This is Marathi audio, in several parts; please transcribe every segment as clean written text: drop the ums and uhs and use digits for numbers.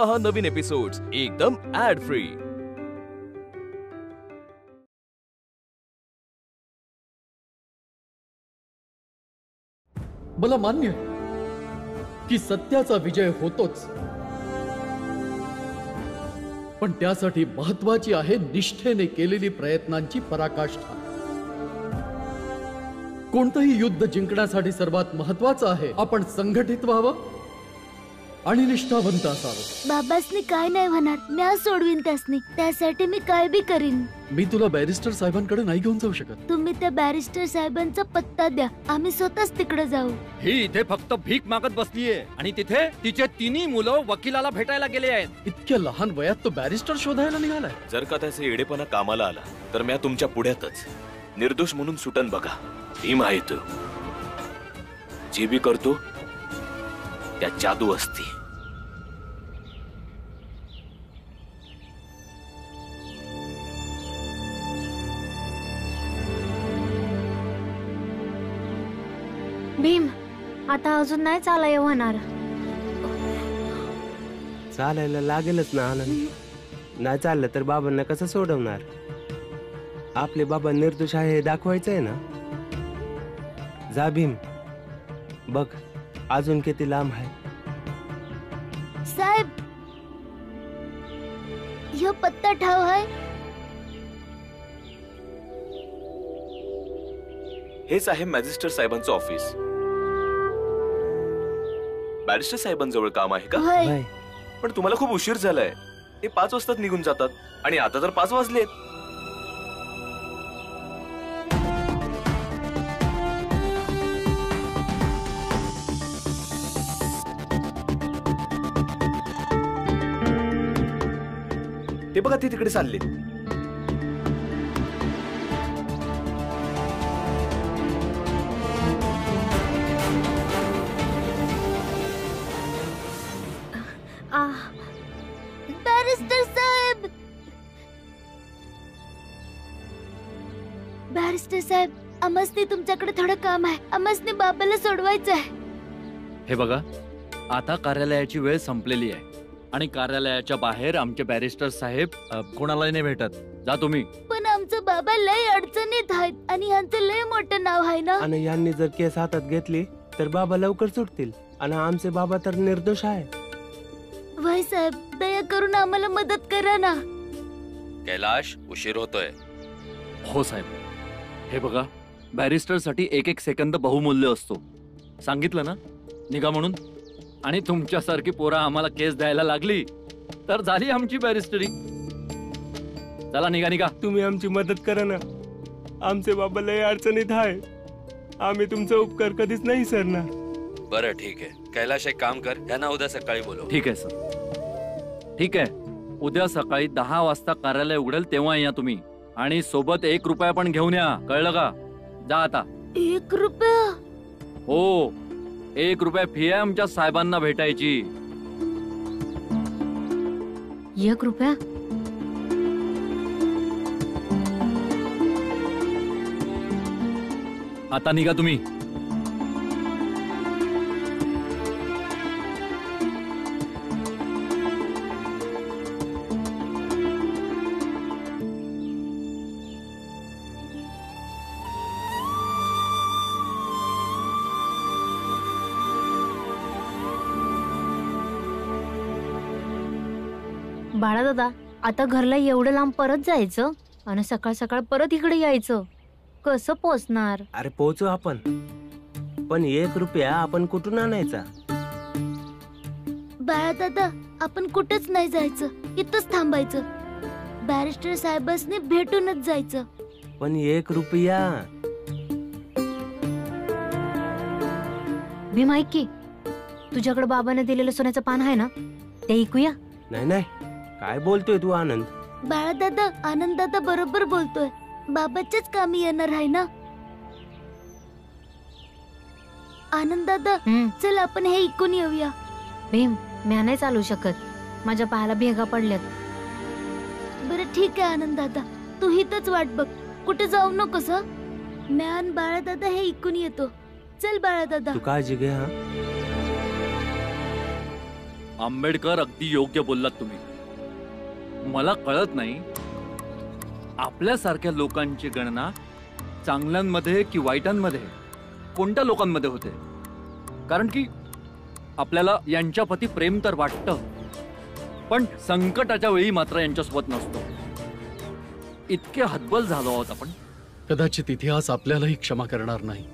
पहा नवीन एपिसोड्स एकदम ऍड फ्री। मला मान्य की सत्याचा विजय होतोच, पण त्यासाठी महत्वाची आहे निष्ठेने केलेली प्रयत्नांची पराकाष्ठा। कोणतंही युद्ध जिंकण्यासाठी सर्वात महत्वाचं आहे आपण संघटित व्हावं आणि निष्ठावंत असावं। बाबासनी काय नाही होणार, मी आज सोडवीन त्यासनी, त्यासाठी मी काय बी करीन। मी तुला बॅरिस्टर साहेबांकडे नाही घेऊन जाऊ शकत। तुम्ही त्या बॅरिस्टर साहेबांचा पत्ता द्या, आम्ही स्वतःच तिकडे जाऊ। ही इथे फक्त भीक मागत बसलीये आणि तिथे तिचे तिन्ही मुलं वकिलाला भेटायला गेले आहेत। इतक्या लहान वयात तो बॅरिस्टर शोधायला निघालाय। जर का त्याचे येडेपणा कामाला आला तर मी तुमच्या पुढ्यातच निर्दोष म्हणून सुटन बघा। भीम आहे तो, जे बी करतो त्या जादू असते। भीम आता अजून नाही चालाय होणार। चालायला लागेलच ना आनंद, नाही चाललं तर बाबांना कसं सोडवणार? आपले बाबा निर्दोष आहे हे दाखवायचं आहे ना। जा भीम, बघ अजून किती लांब आहे। साहेब यो पत्ता ठाव आहे? हेच आहे मॅजिस्टर साहेबांचं ऑफिस। बॅरिस्टर साहेबांजवळ काम आहे का? होय। पण तुम्हाला खूप उशीर झालाय, ते 5 वाजता निघून जातात आणि आता तर 5 वाजलेत। ते बघा ते तिकडे चालले। बॅरिस्टर साहेब, बॅरिस्टर साहेब, आमसनी तुमच्याकडे थोडं काम आहे। आमसनी बाबाला सोडवायचं आहे। हे बघा, आता कार्यालयाची वेळ संपलेली आहे आणि कार्यालयाच्या बाहेर आमचे बॅरिस्टर साहेब कोणाला नाही भेटत। जा तुम्ही। पण आमचं बाबा लय अडचणीत आहेत आणि यांचं लय मोठं नाव आहे ना। आणि यांनी जर केस हातात घेतली तर बाबा लवकर सुटतील आणि आमचे बाबा तर निर्दोष आहे। वय साहेब, दया करून आम्हाला मदत करा ना। कैलाश, उशीर होतोय। हो साहेब, हे बघा, बॅरिस्टर साठी एक एक सेकंद बहुमूल्य असतो। सांगितलं ना निघा म्हणून, आणि तुमच्यासारखी पोरा आम्हाला केस द्यायला लागली तर झाली आमची बॅरिस्टरी। चला निघा निघा। तुम्ही आमची मदत करा ना, आमचे बाबा लय अडचणीत आहे। आम्ही तुमचा उपकार कधीच नाही सरणार। बरं ठीक आहे कैलाश, एक काम कर, त्यांना उद्या सकाळी बोलव। ठीक आहे सर, ठीक आहे। उद्या सकाळी 10 वाजता कार्यालय उघडेल तेव्हा या तुम्ही, आणि सोबत 1 रुपया पण घेऊन या, कळलं का? जा आता। 1 रुपया? हो, 1 रुपया फी आहे आमच्या साहेबांना भेटायची। 1 रुपया? आता निघा तुम्ही। बाळा दादा, आता घरला एवढं लांब परत जायचं आणि सकाळ सकाळ परत इकडे यायचं, कसं पोचणार? अरे पोहोचू आपण, पण 1 रुपया आपण कुठून आणायचा? बाळा दादा, आपण कुठेच नाही जायचं, इथंच थांबायचं। बॅरिस्टर साहेबांनी भेटूनच जायचं। पण 1 रुपया? मी माहित की तुझ्याकडे बाबाने दिलेलं सोन्याचं पान आहे ना, ते ऐकूया? नाही नाही, काय बोलतोय तू आनंद? बाळा दादा, आनंद दादा बरोबर बोलतोय, बाबाच्याच कामी येणार आहे ना। आनंद दादा, चल आपण हे ऐकून येऊया। भीम, मी नाही चालू शकत, माझ्या पायाला भेगा पडल्यात। बरं ठीक आहे आनंद दादा, तू इथंच वाट बघ, कुठे जाऊ नकोस। मी बाळा दादा हे ऐकून येतो। चल बाळा दादा, तू काळजी घे। हा आंबेडकर, अगदी योग्य बोललात तुम्ही. मला कळत नाही आपल्यासारख्या लोकांची गणना चांगल्यांमध्ये की वाईटांमध्ये, कोणत्या लोकांमध्ये होते. कारण की आपल्याला यांच्याप्रती प्रेम तर वाटतं, पण संकटाच्या वेळी मात्र यांच्यासोबत नसतो. इतके हतबल झालो आहोत आपण. कदाचित इतिहास आपल्यालाही क्षमा करणार नाही.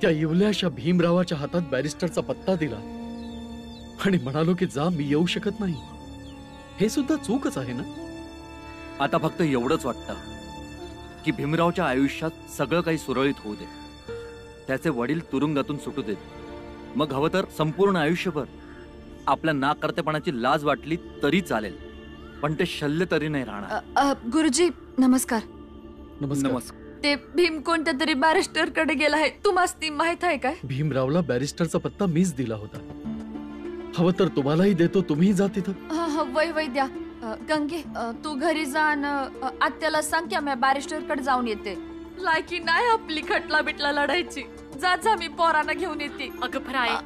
त्या इवल्याशा भीमरावाच्या हातात बॅरिस्टरचा पत्ता दिला आणि म्हणालो की जा, मी येऊ शकत नाही. हे सुद्धा चूकच आहे ना. आता फक्त एवढंच वाटतं की भीमरावच्या आयुष्यात सगळं काही सुरळीत होऊ दे. त्याचे वडील तुरुंगातून सुटू देत. मग हवं तर संपूर्ण आयुष्यभर आपल्या नाकर्तेपणाची लाज वाटली तरी चालेल, पण ते शल्य तरी नाही राहणार. गुरुजी नमस्कार. नमस्कार. ते भीम कोणत्या तरी बॅरिस्टर कडे गेला आहे, तुम्हाला माहित आहे काय? भीमरावला बॅरिस्टरचा पत्ता मीच दिला होता. हवं तर तुम्हालाही देतो, तुम्ही जा तिथं. वय द्या. गंगे तू घरी जा आत्याला सांग की मी बॅरिस्टर कडे जाऊन येते. लायकी नाही आपली खटला बिटला लढायची. जा मी पोरांना घेऊन येते. अगं फराय,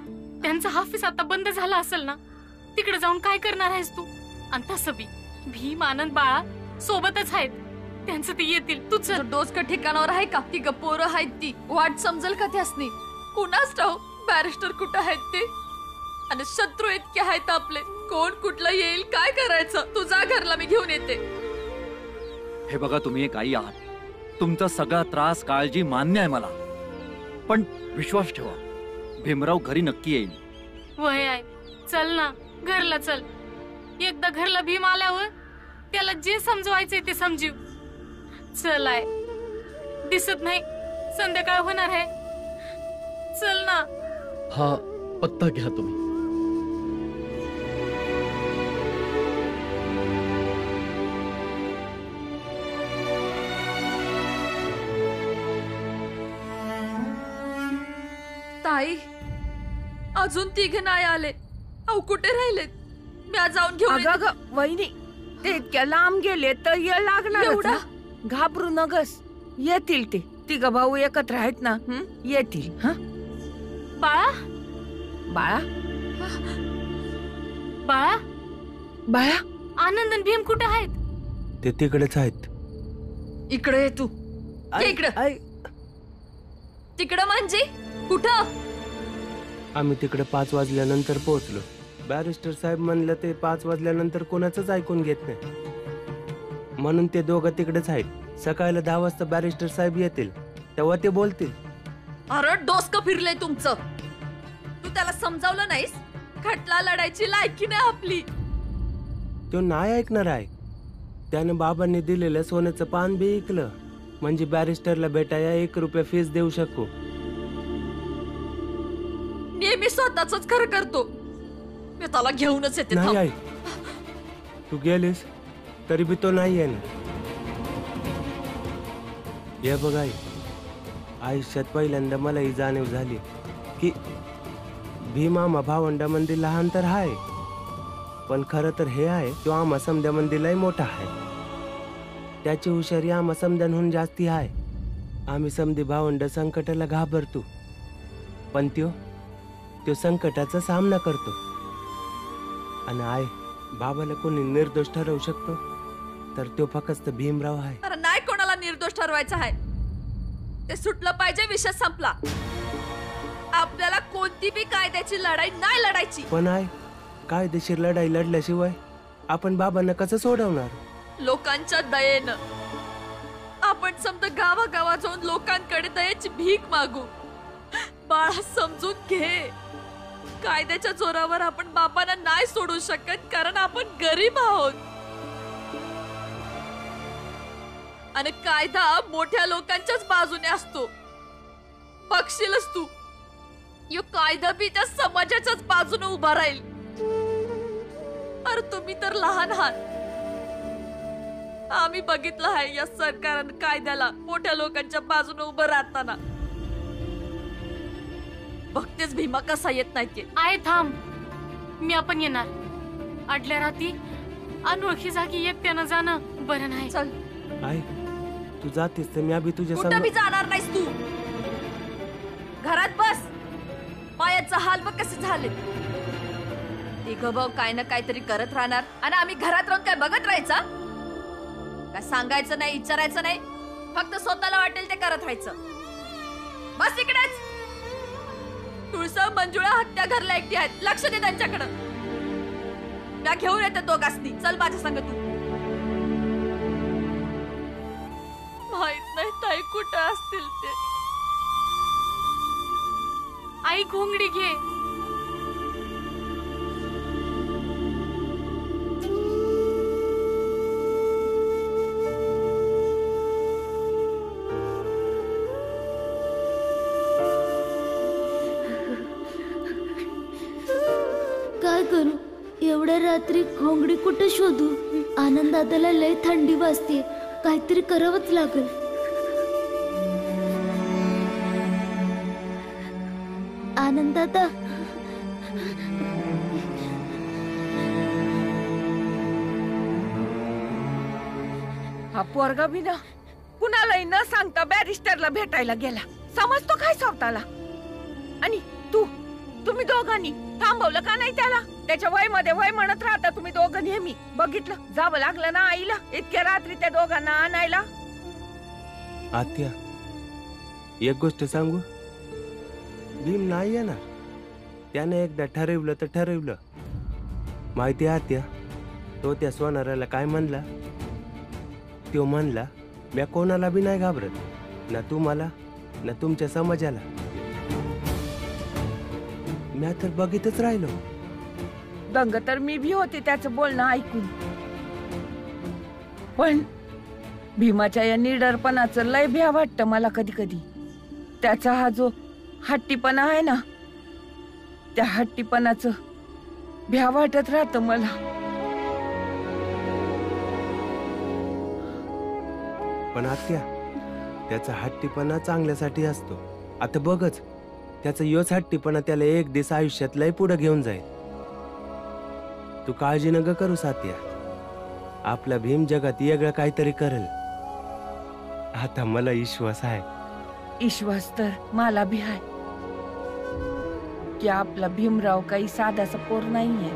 त्यांचा हाफिस आता बंद झाला असेल ना, तिकडे जाऊन काय करणार आहेस तू? आणि तसं बी भीम, आनंद, बाळा सोबतच आहेत. त्यांचं ते येतील. तू चल. डोसक ठिकाणावर आहे का? ती पोरं आहेत ती वाट समजल का त्यासनी? कुणाच ठाऊ बॅरिस्टर कुठं आहेत ते, आणि शत्रू इतके आहेत आपले. कोण कुठलं येईल, काय करायचं? तू जा घरला, मी घेऊन येते. हे बघा, तुम्ही एक आई आहात. तुमचा सगळा त्रास, काळजी मान्य आहे मला, पण विश्वास ठेवा, भीमराव घरी नक्की येईल. वय आहे, चल ना घरला चल. एकदा घरला भीम आल्यावर त्याला जे समजवायचंय ते समजीव. चल आहे, दिसत नाही संध्याकाळ होणार आहे. चल ना. हा पत्ता घ्या तुम्ही. ताई, अजून तिघे नाही आले. अहो कुठे राहिलेत? मी आज जाऊन घेऊन येते. अगं वहिनी, ते इतक्या लांब गेले तर ये लागणार. एवढा? घाबरू नगस, येतील ते. तिघ भाऊ एकत्र आहेत ना, येतील. हा बाळा, बाळा, बाळा, बाळा, आनंद आणि भीम कुठे आहेत? ते तिकडेच आहेत. इकडे ये तू. ये इकडं. तिकडं म्हणजे कुठं? आम्ही तिकडे 5 वाजल्यानंतर पोहोचलो. बॅरिस्टर साहेब म्हणलं ते 5 वाजल्यानंतर कोणाचंच ऐकून घेत नाही, म्हणून ते दोघं तिकडेच आहेत. सकाळला 10 वाजता बॅरिस्टर साहेब येतील, तेव्हा ते बोलतील. अरे डोसकं फिरलंय तुमचं. तू त्याला समजावलं नाहीस? खटला लढायची लायकी नाही आपली. तो नाही ऐकणार आहे. त्यानं बाबांनी दिलेलं सोन्याचं पान बी ऐकलं, म्हणजे बॅरिस्टरला भेटाया 1 रुपया फीस देऊ शकू. नेहमी स्वतःच खरं करतो. मी त्याला घेऊनच येते. नाही आई, तू गेलीस तरी बी तो नाही आहे ना. हे बघ आई, आयुष्यात पहिल्यांदा मला ही जाणीव झाली की भीम आम्हा भावंडामध्ये लहान तर आहे, पण खरं तर हे आहे तो आम्हा समध्यामंदीलाही मोठा आहे. त्याची हुशारी आम्हा समध्यांहून जास्ती आहे. आम्ही समधी भावंड संकटाला घाबरतो, पण त्यो संकटाचा सामना करतो. आणि आई, बाबाला कोणी निर्दोष ठरवू शकतो तर तो फक्त भीमराव आहे. अरे नाही कोणाला निर्दोष ठरवायचं आहे. ते सुटलं पाहिजे, विषय संपला. आपल्याला कोणती बी कायद्याची लढाई नाही लढायची. पण आहे, कायदेशीर लढाई लढल्याशिवाय आपण बाबांना कसं सोडवणार? लोकांच्या दयेनं. आपण समजा गावागावात जाऊन लोकांकडे दयेची भीक मागू. बाळा समजून घे, कायद्याच्या जोरावर आपण बाबांना नाही सोडू शकत, कारण आपण गरीब आहोत. आणि कायदा मोठ्या लोकांच्याच बाजूने असतो. बघशीलच तू, यो कायदा बी त्या समाजाच्याच बाजूने उभा राहील. अरे तुम्ही तर लहान आहात. आम्ही बघितलं आहे या सरकारनं कायद्याला मोठ्या लोकांच्या बाजूने उभं राहताना. बघतेच भीमा कसा येत नाही ते. आहे थांब, मी आपण येणार. आडल्या राती अनोळखी जागी एकट्यानं जाणं बरं नाही. चल. आई, तू जातेस तर मी अभि तुझ्या कुठं बी जाणार नाहीस तू. घरात बस. पायाचा हाल बघ कसे झाले. तिघं भाऊ काय ना काहीतरी करत राहणार आणि आम्ही घरात राहून काय बघत राहायचा? काय सांगायचं नाही, विचारायचं नाही, फक्त स्वतःला वाटेल ते करत राहायचं. बस इकडेच. तुळसा मंजुळा हत्या घरला एकटी आहेत, लक्ष दे त्यांच्याकडं. त्या घेऊन येते दोघांनी. चल माझ्या संग तू. माहित नाही ताई कुठं असतील ते. आई घोंगडी घे. काय करू? एवढ्या रात्री घोंगडी कुठे शोधू? आनंद दादाला लय थंडी वाजते, काहीतरी करावंच लागेल. आनंद दादा, हा पोरगा बी ना कुणालाही न सांगता बॅरिस्टरला भेटायला गेला. समजतो काय स्वतःला? आणि तुम्ही दोघांनी थांबवलं का नाही त्याला? त्याच्या वय मध्ये वय म्हणत राहता तुम्ही दोघं नेहमी. बघितलं, जावं लागलं ना आईला इतक्या रात्री त्या दोघांना आणायला. आत्या, एक गोष्ट सांगू, भीम नाही येणार. त्याने एकदा ठरवलं तर ठरवलं. माहिती आहे आत्या, तो त्या सोनाराला काय म्हणला? तो म्हणला, मी कोणाला बी नाही घाबरत, ना तुम्हाला ना तुमच्या समाजाला. मी तर बघितच राहिलो. दंग तर मी भी होते त्याचं बोलणं ऐकून. पण भीमाच्या या निडरपणाचं लय भ्या वाटतं मला कधी कधी. त्याचा हा जो हट्टीपणा आहे ना, त्या हट्टीपणाचं भ्या वाटत राहतं मला. पण आत्या, त्याचा हट्टीपणा चांगल्यासाठी असतो. आता बघच, त्याचा योच हट्टीपणा त्याला एक दिवस आयुष्यात लय पुढे घेऊन जाईल. तू काळजी नका करू सात्या, आपला भीम जगात वेगळं काहीतरी करेल. आता मला विश्वास आहे. विश्वास तर मला भी आहे की आपला भीमराव काही साधासा पोर नाहीये.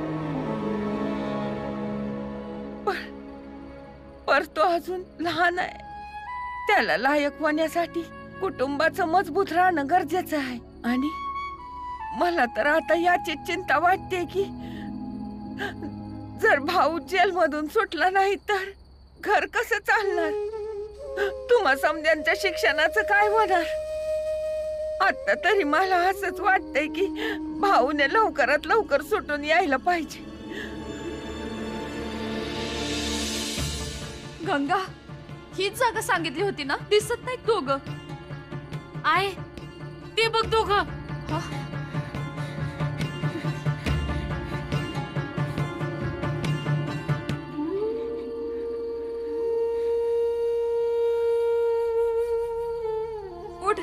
पर तो अजून लहान आहे. त्याला लायक होण्यासाठी कुटुंबाचं मजबूत राहणं गरजेचं आहे. आणि मला तर आता याची चिंता वाटते की जर भाऊ जेलमधून सुटला नाही तर घर कसं चालणार? तुम्हा समद्यांच्या शिक्षणाचं काय होणार? आता तरी मला असंच वाटतंय की भाऊने लवकरात लवकर सुटून यायला पाहिजे. गंगा, हीच जागा सांगितली होती ना? दिसत नाही दोघं. आय ते बघ दोघं. उठ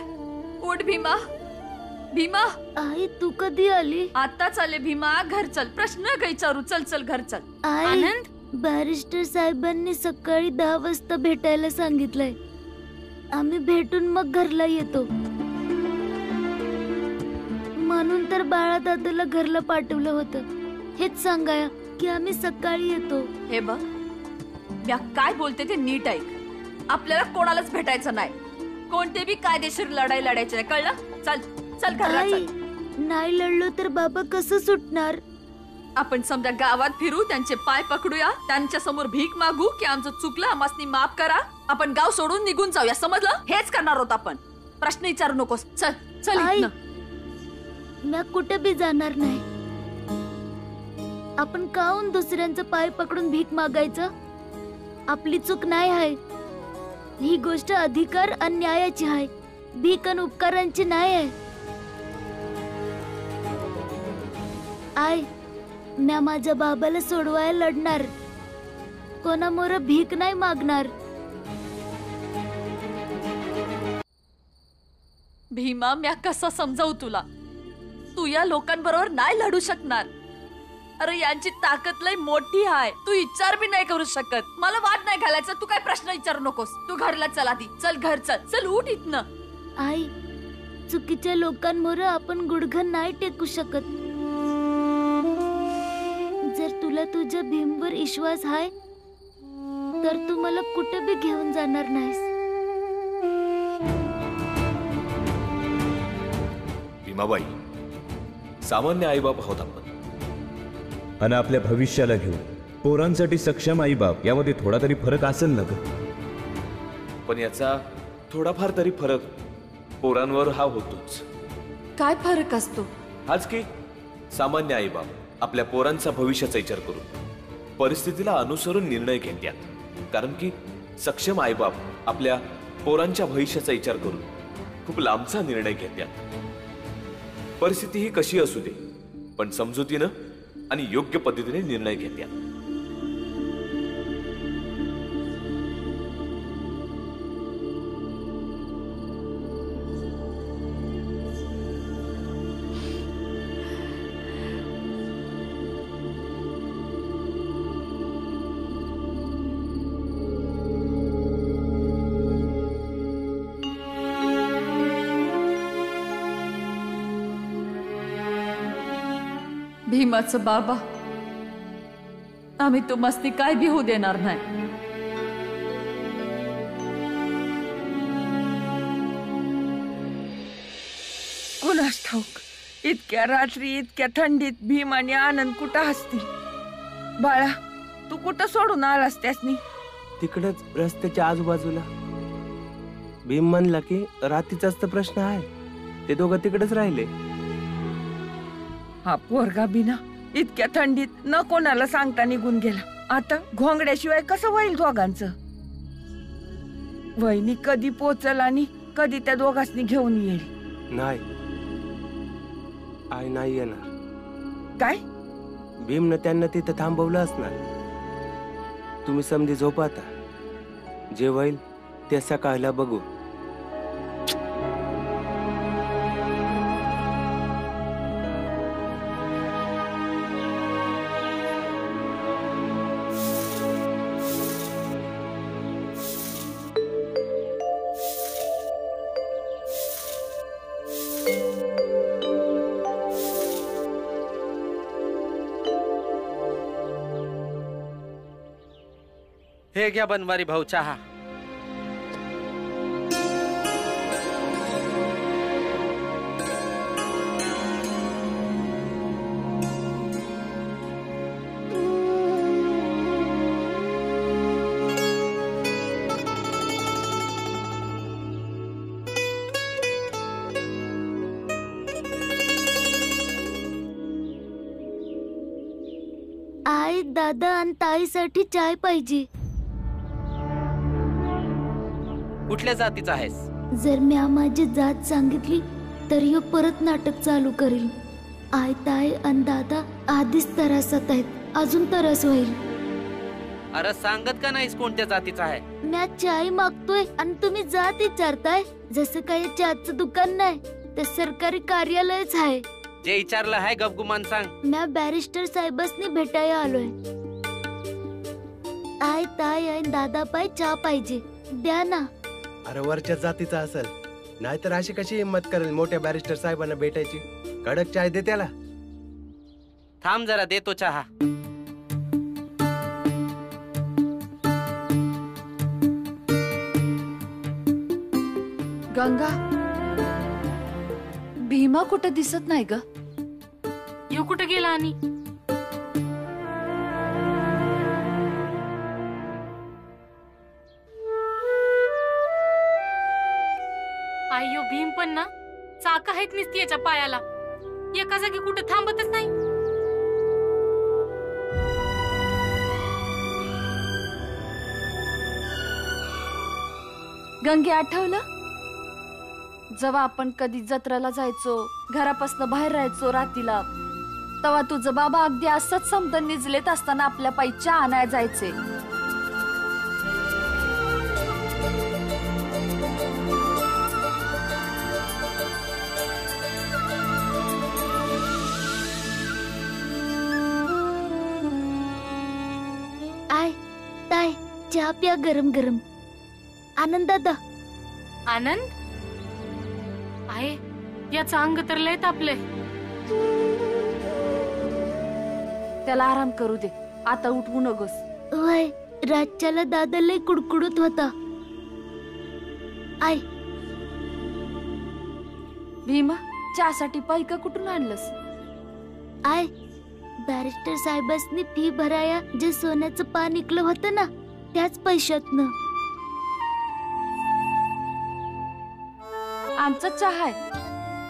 उठ भीमा. भीमा, आई तू कधी आली? आताच आले भीमा. घर चल, प्रश्न काही विचारू. चल चल घर चल. आई, आनंद, बॅरिस्टर साहेबांनी सकाळी 10 वाजता भेटायला सांगितलंय. आम्ही भेटून मग घरला येतो. म्हणून तर बाळा दादाला घरला पाठवलं होतं. हेच सांगाया की आम्ही सकाळी येतो. हे बघ, मी काय बोलते ते नीट ऐक. आपल्याला कोणालाच भेटायचं नाही. कोणते बी कायदेशीर लढाई लढायची नाही, कळलं? चल चल घरला आई, चल. नाही लढलो तर बाबा कसं सुटणार? आपण समजा गावात फिरू, त्यांचे पाय पकडूया, त्यांच्या समोर भीक मागू की आमचं चुकलं, आम्हासनी माफ करा, आपण गाव सोडून निघून जाऊया. समजलं? हेच करणार होत आपण. प्रश्न विचारू नकोस. चल चल आई, इथनं. मी कुठे बी जाणार नाही. आपण काहून दुसऱ्यांचं पाय पकडून भीक मागायचं? आपली चूक नाही आहे. ही गोष्ट अधिकार आणि न्यायाची आहे, भीक आणि उपकारांची नाही आहे. आई, मी माझ्या बाबाला सोडवायला लढणार, कोणामोर भीक नाही मागणार. भीमा, म्या कसं समजावू तुला? तू या लोकांबरोबर नाही लढू शकणार. अरे यांची ताकद लय मोठी आहे. तू विचार बी नाही करू शकत. मला वाद नाही घालायचं. तू काय प्रश्न विचारू नकोस. तू घरला चल आधी. चल घर चल. चल उठ इथनं. आई, चुकीच्या लोकांमोर आपण गुडघं नाही टेकू शकत. तुला तुझ्या भीमवर विश्वास आहे तर तू मला कुठे बी घेऊन जाणार नाहीस. भीमाबाई, सामान्य आईबाप आहोत आपण. आणि आपल्या भविष्याला घेऊन पोरांसाठी सक्षम आईबाप यामध्ये थोडा तरी फरक असेल ना ग. पण याचा थोडाफार तरी फरक पोरांवर हा होतोच. काय फरक असतो? हाच की सामान्य आईबाप आपल्या पोरांचा भविष्याचा विचार करून परिस्थितीला अनुसरून निर्णय घेतात, कारण की सक्षम आईबाप आपल्या पोरांच्या भविष्याचा विचार करून खूप लांबचा निर्णय घेतात. परिस्थिती ही कशी असू दे पण समजुतीनं आणि योग्य पद्धतीने निर्णय घेतात. भीमाचं बाबा, आम्ही तुम्हाला काय बी होऊ देणार नाही. कुणास ठाऊक इतक्या रात्री इतक्या थंडीत भीम आणि आनंद कुठं असतील. बाळा, तू कुठं सोडून आलास त्यासनी? तिकडच रस्त्याच्या आजूबाजूला. भीम म्हणला की रात्रीचाच तर प्रश्न आहे, ते दोघं तिकडेच राहिले. हा पोरगा बिना इतक्या थंडीत न कोणाला सांगता निघून गेला. आता घोंगड्याशिवाय कसं होईल दोघांचं? वहिनी कधी पोचल आणि कधी त्या दोघांनी घेऊन येईल? नाही, आई नाही येणार. काय? भीमनं त्यांना तिथं थांबवलं असणार. तुम्ही समधी झोपा आता, जे होईल ते सकाळला बघू. हे घ्या बनवारी भाऊ चहा. आई, दादा आणि ताईसाठी चाय पाहिजे. कुठल्या जातीचा आहेस? जर मी माझी जात सांगितली तर ह्यो परत नाटक चालू करेल. आई, ताई आणि दादा आधीच त्रासात आहेत, अजून त्रास होईल. अरे सांगत का नाहीस कोणत्या जातीचा आहे? मी चाय मागतोय आणि तुम्ही जात विचारताय. जसं काही चहाचं दुकान नाही तर सरकारी कार्यालयच आहे. जे विचारलं आहे गपगुमान सांग. मी बॅरिस्टर साहेबांनी भेटायला आलोय. आई, ताई आणि दादा पाय चहा पाहिजे, द्या ना. अरे वरच्या जातीचा असेल, नाहीतर अशी कशी हिंमत करेल मोठ्या बॅरिस्टर साहेबांना भेटायची? कडक चाय दे त्याला. थांब जरा, देतो चहा. गंगा, भीमा कुठं दिसत नाही ग? यो कुठं गेला? आणि आयो भीम पण ना चाक आहेत निसती याच्या पायाला, एका जागी कुठे थांबतच नाही. गंगे, आठवलं जेव्हा आपण कधी जत्रेला जायचो, घरापासून बाहेर राहायचो रात्रीला, तेव्हा तुझं बाबा अगदी असंच समजा निजलेत असताना आपल्या पायी चहा आणायला जायचे. आय, ताई, चहा प्या गरम गरम. आनंद दादा. आनंद आहे, याचं अंग तर लय तापले. त्याला आराम करू दे, आता उठवू नकोस. वय रातच्याला दादा लय कुडकुडत होता. आय भीमा, चहासाठी पैका कुठून आणलंस? आय बॅरिस्टर साहेबांनी फी भराया जे सोन्याचं पान निकलं होतं ना, त्याच पैशातनं. आमचा चहा आहे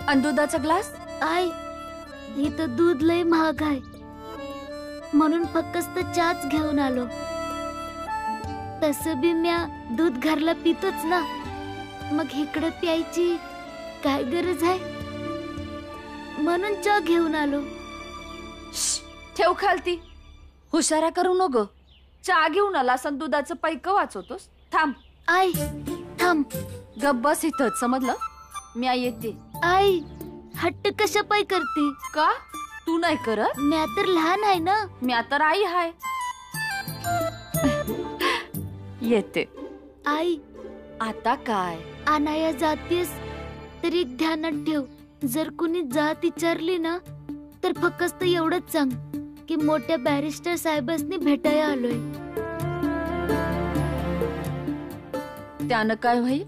आणि दुधाचा ग्लास. आय इथं दूध लय महाग आहे, म्हणून फक्त चहाच घेऊन आलो. तसं बी म्या दूध घरला पितोच ना, मग इकडे प्यायची काय गरज आहे, म्हणून चहा घेऊन आलो. ठेव खालती, हुशारा करू नको. चहा घेऊन आलास आणि दुधाचं पैक वाचवतोस. थांब. आय थांब. गप बस इथंच, समजलं? म्या येते. आई हट्ट कशा पाय करते? का तू नाही करत? म्या तर लहान आहे ना. म्या तर आई हाय. येते. आई आता काय आणाया जातेस तर एक ध्यानात ठेव, जर कुणी जात विचारली ना तर फक्त एवढंच सांग की मोठ्या बॅरिस्टर साहेबांनी भेटायला आलोय. त्यानं काय होईल?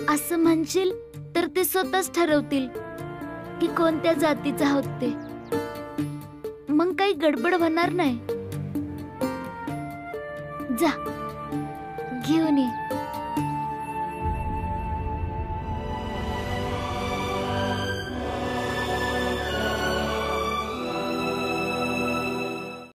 असं म्हणशील तर ते स्वतःच ठरवतील की कोणत्या जातीचा आहोत ते. मग काही गडबड होणार नाही. जा घेऊन ये.